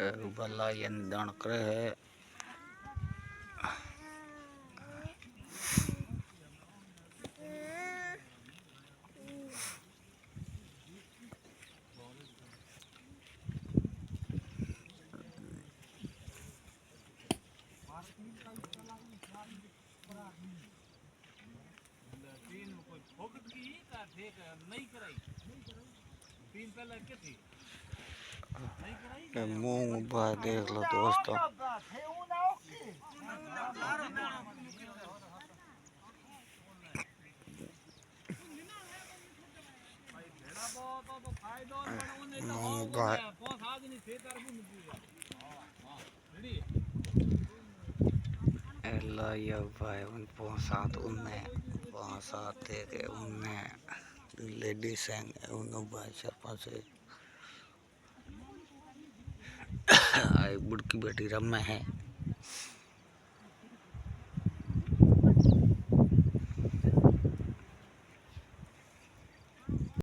भला ये दान करे है। मूंग भाई देख लो दोस्तों, मूंग भाई लाया भाई उन सात उन्हें सात के उन्हें लेडीज हैं उन्होंने भाई सरपंच आई बुढ़की बेटी रमे है।